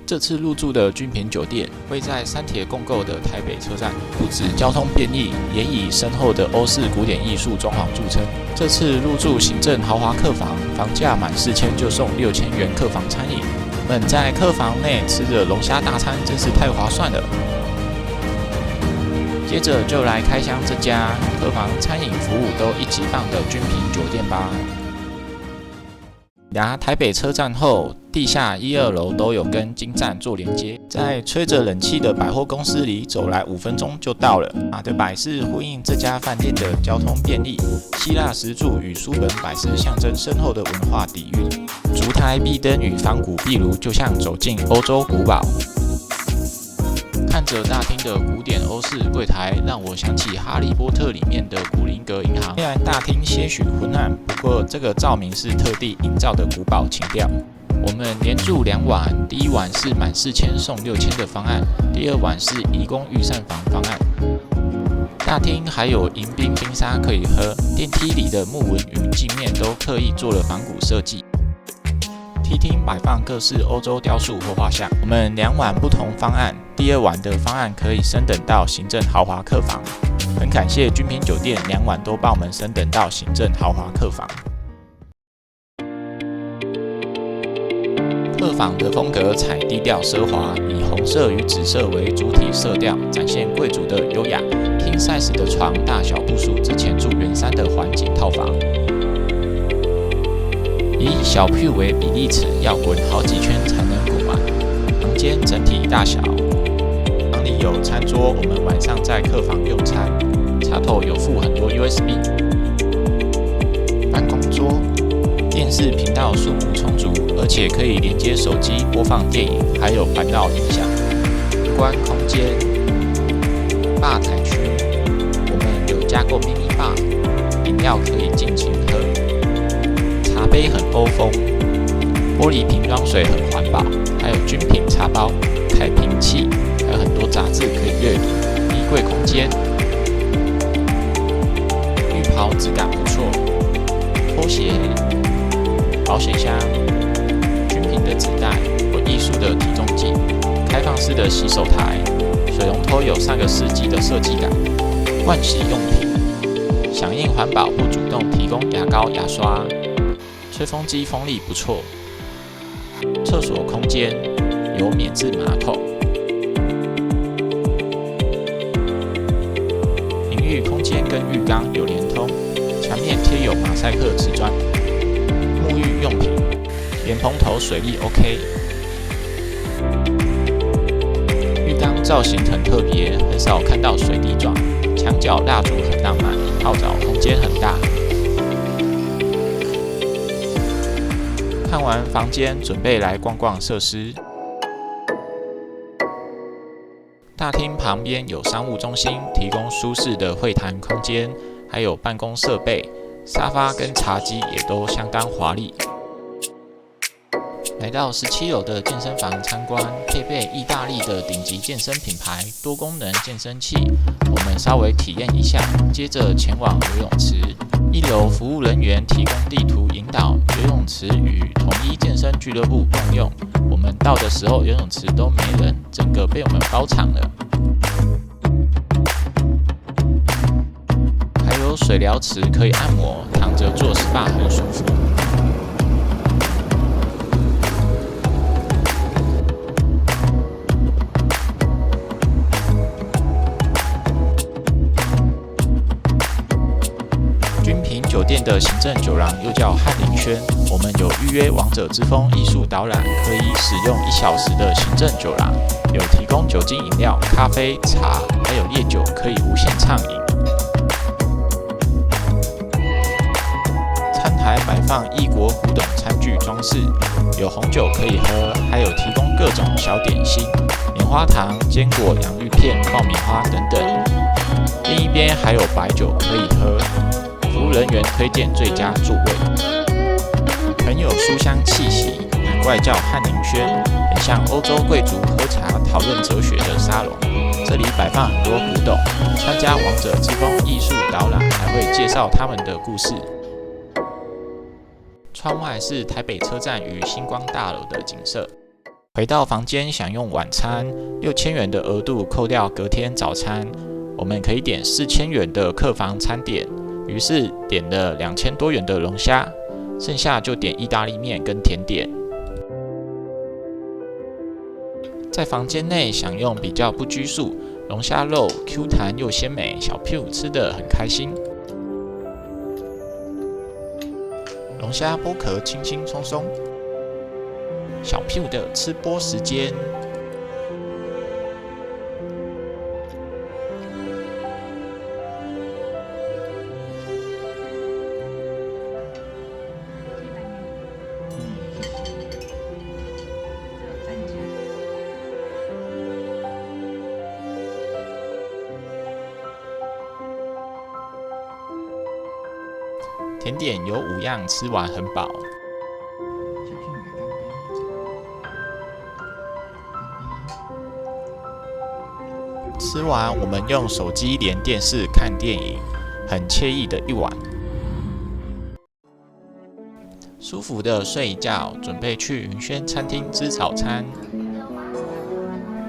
这次入住的君品酒店位在三铁共构的台北车站，不止交通便利，也以深厚的欧式古典艺术装潢著称。这次入住行政豪华客房，房价满4000就送6000元客房餐饮。我们在客房内吃着龙虾大餐，真是太划算了。接着就来开箱这家客房餐饮服务都一级棒的君品酒店吧。抵达台北车站后，地下1、2楼都有跟京站做连接，在吹着冷气的百货公司里走来5分钟就到了。马的摆饰呼应这家饭店的交通便利，希腊石柱与书本摆饰象征深厚的文化底蕴，烛台壁灯与仿古壁炉就像走进欧洲古堡。看着大厅的古典欧式柜台，让我想起《哈利波特》里面的古灵阁银行。虽然大厅些许昏暗，不过这个照明是特地营造的古堡情调。我们连住2晚，第1晚是满4000送6000的方案，第2晚是移工御膳房方案。大厅还有迎宾冰沙可以喝，电梯里的木纹与镜面都刻意做了仿古设计。梯厅摆放各式欧洲雕塑或画像。我们2晚不同方案，第2晚的方案可以升等到行政豪华客房。很感谢君品酒店2晚都帮我们升等到行政豪华客房。客房的风格采低调奢华，以红色与紫色为主体色调，展现贵族的优雅。King size 的床大小部署之前住圆山的环景套房。以小铺为比例尺，要滚好几圈才能滚完。房间整体大小，房里有餐桌，我们晚上在客房用餐。插头有附很多 USB。办公桌，电视频道数目充足，而且可以连接手机播放电影，还有环绕音响。观空间，吧台区，我们有加购 mini bar， 饮料可以尽情喝。茶杯很欧风，玻璃瓶装水很环保，还有君品茶包、开瓶器，还有很多杂志可以阅读。衣柜空间，浴袍质感不错，拖鞋、保险箱、君品的纸袋，有艺术的体重计，开放式的洗手台，水龙头有3个世纪的设计感。盥洗用品，响应环保不主动提供牙膏、牙刷。吹风机风力不错。厕所空间有免治马桶。淋浴空间跟浴缸有连通，墙面贴有马赛克瓷砖。沐浴用品，莲蓬头水力 OK。浴缸造型很特别，很少看到水滴状。墙角蜡烛很浪漫，泡澡空间很大。看完房间，准备来逛逛设施。大厅旁边有商务中心，提供舒适的会谈空间，还有办公设备，沙发跟茶几也都相当华丽。来到17楼的健身房参观，配备意大利的顶级健身品牌多功能健身器，我们稍微体验一下，接着前往游泳池。1楼服务人员提供地图引导，游泳池与统一健身俱乐部共用。我们到的时候游泳池都没人，整个被我们包场了。还有水疗池可以按摩，躺着做 SPA 很舒服。酒店的行政酒廊又叫翰林轩，我们有预约王者之风艺术导览，可以使用1小时的行政酒廊，有提供酒精饮料、咖啡、茶，还有烈酒可以无限畅饮。餐台摆放异国古董餐具装饰，有红酒可以喝，还有提供各种小点心、棉花糖、坚果、洋芋片、爆米花等等。另一边还有白酒可以喝。服务人员推荐最佳座位，很有书香气息，难怪叫翰林轩，很像欧洲贵族喝茶讨论哲学的沙龙。这里摆放很多古董，参加王者之风艺术导览还会介绍他们的故事。窗外是台北车站与星光大楼的景色。回到房间享用晚餐，6000元的额度扣掉隔天早餐，我们可以点4000元的客房餐点。于是点了2000多元的龙虾，剩下就点意大利面跟甜点。在房间内享用比较不拘束，龙虾肉 Q 弹又鲜美，小 Q 吃得很开心。龙虾剥壳轻轻松松，小 Q 的吃播时间。甜点有5样，吃完很饱。吃完，我们用手机连电视看电影，很惬意的一晚。舒服的睡一觉，准备去云轩餐厅吃早餐。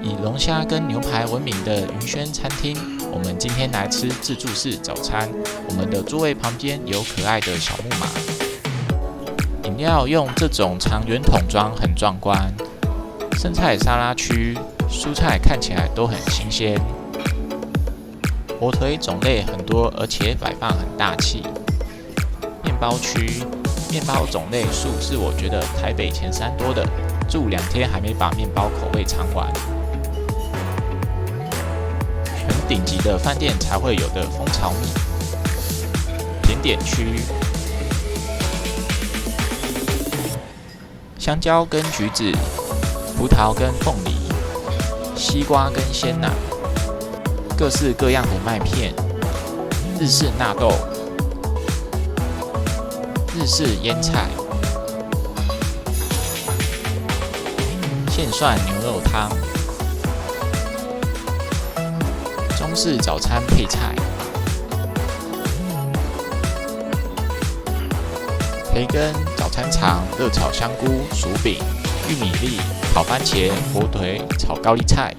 以龙虾跟牛排闻名的云轩餐厅，我们今天来吃自助式早餐。我们的座位旁边有可爱的小木马，饮料用这种长圆筒装，很壮观。生菜沙拉区，蔬菜看起来都很新鲜。火腿种类很多，而且摆放很大气。面包区，面包种类数是我觉得台北前3多的，住2天还没把面包口味尝完。很顶级的饭店才会有的蜂巢蜜。甜点区，香蕉跟橘子，葡萄跟凤梨，西瓜跟鲜奶，各式各样的麦片，日式纳豆，日式腌菜，现涮牛肉汤，中式早餐配菜，培根、早餐肠、热炒香菇、薯饼、玉米粒、烤番茄、火腿、炒高丽菜，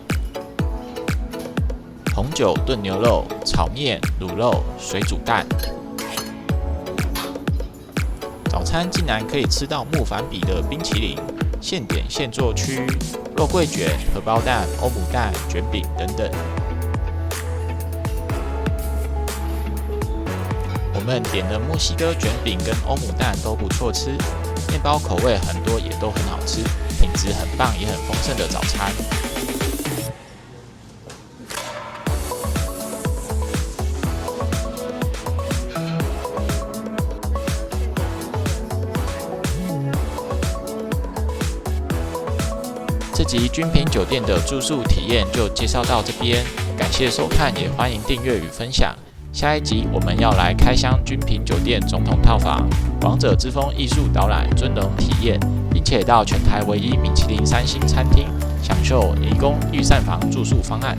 红酒炖牛肉、炒面、卤肉、水煮蛋。早餐竟然可以吃到木凡比的冰淇淋，现点现做区，肉桂卷、荷包蛋、欧姆蛋、卷饼等等。我们点的墨西哥卷饼跟欧姆蛋都不错吃，面包口味很多也都很好吃，品质很棒也很丰盛的早餐。这集君品酒店的住宿体验就介绍到这边，感谢收看，也欢迎订阅与分享。下一集我们要来开箱君品酒店总统套房、王者之风艺术导览尊荣体验，并且到全台唯一米其林3星餐厅享受移工预散房住宿方案。